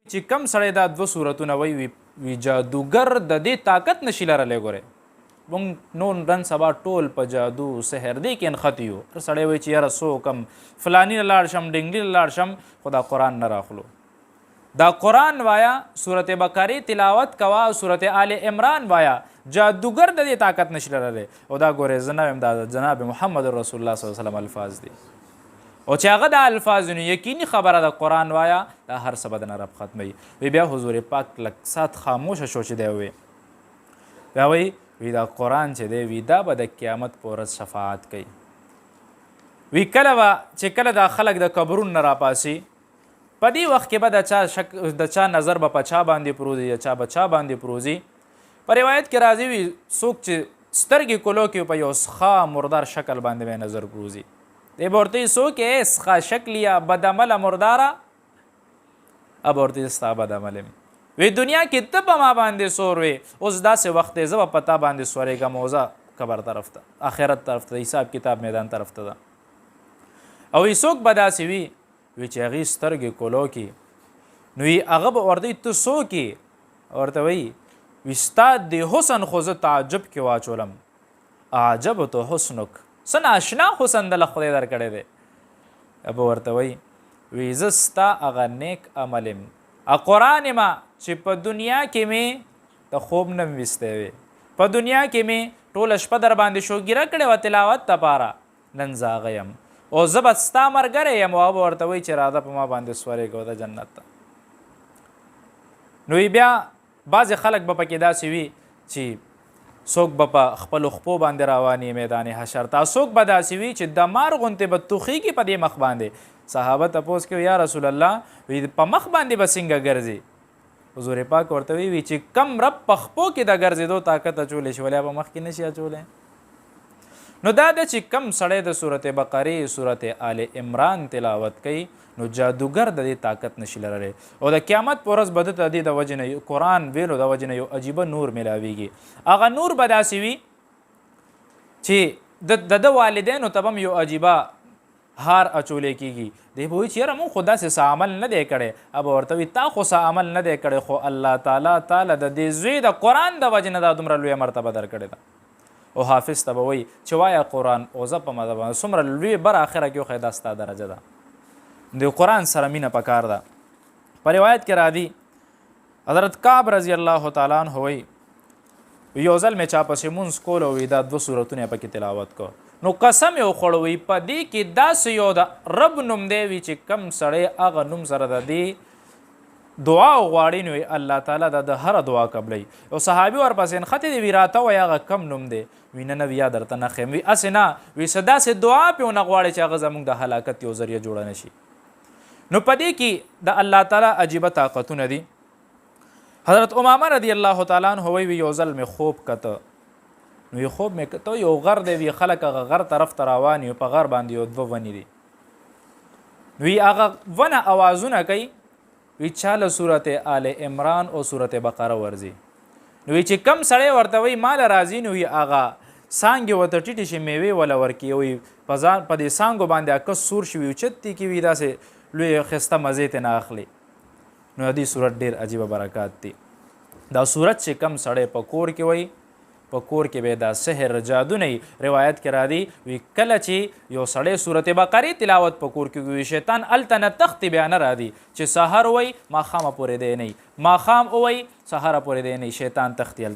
چې کم سړی دا دوه صورتونه وی جادوګر د دې طاقت نشي لرلی. ګورئ مونږ نون رن سبا ټول په جادو سحر دی کې نښتي یو. هر سړی وایي چې یاره څوک هم فلاني له لاړ شم ډنګلي له لاړ شم خو دا قرآن نه راخلو. دا قرآن وایا، صورت بقرې تلاوت کوه، صورت آل عمران وایا، جادوګر د دې طاقت نشي لرلی. او دا ګورئ زه نه وایم، دا جناب محمد رسول الله صلی الله علیه وسلم الفاظ دي. او چې هغه د الفاظ نو یقیني خبره د قرآن وایا دا هر څه به د نه رب ختموي. وی بیا حضور پاک لږ ساعت خاموشه شو چې دی وی بیا وی دا قرآن چې دی وی دا به د قیامت په ورځ شفاعت کوي. وی کله به چې کله دا خلک د قبرونو نه راپاسي په دې وخت کې به د چا نظر به په چا باندې پروزي یا چا به چا باندې پروزي. په روایت کې راځي وي څوک چې سترګې کولو کې په یو ښه مردار شکل باندې به نظر پروزي. دی به ورته وي څوک یې ښه شکل یا بدعمله مرداره اب ورته وي ستا بدعمل یم. وی دنیا کې ته په ما باندې سور وې، اوس داسې وخت دی زه به په تا باندې سورېږم او زه قبر طرف ته، آخرت طرف ته، حساب کتاب میدان طرف ته ده. او وی څوک به داسې وي چې هغې سترګې کولو کې نو وي هغه به ورته وي ته څوک یې؟ ورته وایي ستا د حسن خو زه تعجب کې واچولم، اعجبت حسنک، څه ناشنا حسن دله خدای درکړی دی. به ورته وایي زه ستا هغه نیک عمل یم، قرآن یم چې په دنیا کې مې د خوب نه ویستی وې، په دنیا کې مې ټوله شپه در باندې شوګیره کړې وه تلاوت دپاره، نن زه هغه یم او زه به ستا ملګری یم. او هغه به ورته وایي چې راځه په ما باندې سورېږه د جنت ته. نو بیا بعضې خلک به پکې داسې وي چې څوک به په خپلو خپو باندې رواني میدان حشر ته، څوک به داسې وي چې د مار غوندې به توخیږي په دې مخ باندې. صحابه تپوس کوي یا رسول الله وی په مخ باندې به څنګه ګرځي؟ حضور پاک ورته وی چې کم رب په خپو کې د ګرځېدو طاقت اچولی شي ولیا په مخ کې نشي اچولی. نو دا ده چې کم سړی د صورت بقرې، صورت آل عمران تلاوت کوي نو جادوګر د دې طاقت نشي لرلی. او د قیامت په ورځ به ده ته د دې د وجې نه قرآن ویلو د وجې نه یو عجیبه نور میلاویږي. هغه نور به داسې وي چې د ده والدینو ته به هم یو عجیبه هار اچولی کېږي. دی به وایي چې یاره مونږ خو داسې څه عمل نه دی کړی. هغه به ورته وي تا خو څه عمل نه دی کړی خو الله تعالی د دې زوی د قرآن د وجې نه دا دومره لویه مرتبه درکړې ده. او حافظ ته به وایي چې وایه قرآن او زه په مده باندې څومره لوی بر اخره کې وښیه دا ستا درجه ده. د قرآن سره مینه پکار ده. په روایت کې راځي حضرت کعب رضی الله تعالی عنه وایي یو ځل مې چا پسې مونځ کولو وي دا دوه صورتونه پکې تلاوت کو نو قسم یې وخوړ وي په دې کې داسې یو د رب نوم دی وي چې کم سړی هغه نوم سره د دې دعا غواړي نو الله تعالی د هره دعا قبلوي. او صحابي ورپسې نښتې دی وي راته وایي هغه کم نوم دی؟ وي نه وي یا درته نه ښیم. وي هسې نه وي څه داسې دعا پې ونه غواړي چې هغه زموږ د هلاکت یو ذریعه جوړه نه شي. نو په دې کې د الله تعالی عجیبه طاقتونه دي. حضرت امامه رضی الله تعالی عنه وایي یو ځل مې خوب کته نو یو خوب مې کته یو غر دی وي خلک هغه غر طرف ته روان یو په غر باندې یو دوه ونې دي. وی هغه ونه اوازونه کوي وی چاله صورت آل عمران او صورت بقره ورځي. نو وی چې کم سړی ورته وی مال راځي نو وی هغه څانګې ورته ټیټې شي میوې وله ورکوي. وی په دې څانګو باندې عکس سور شي وي اوچتې کې وي داسې لوی ښایسته مزې ترې نه اخلي. نو دې صورت ډېر عجیبه برکات دي. دا صورت چې کم سړی په کور کې وی په کور کې به دا سحر جادو نه. روایت کې راځي وی کله چې یو سړی صورت بقرې تلاوت په کور کې وي شیطان هلته نه تختې بیا نه راځي چې سحر وی ماښامه پورې دی نه، ماښام وی سحره پورې دی نه، شیطان تختې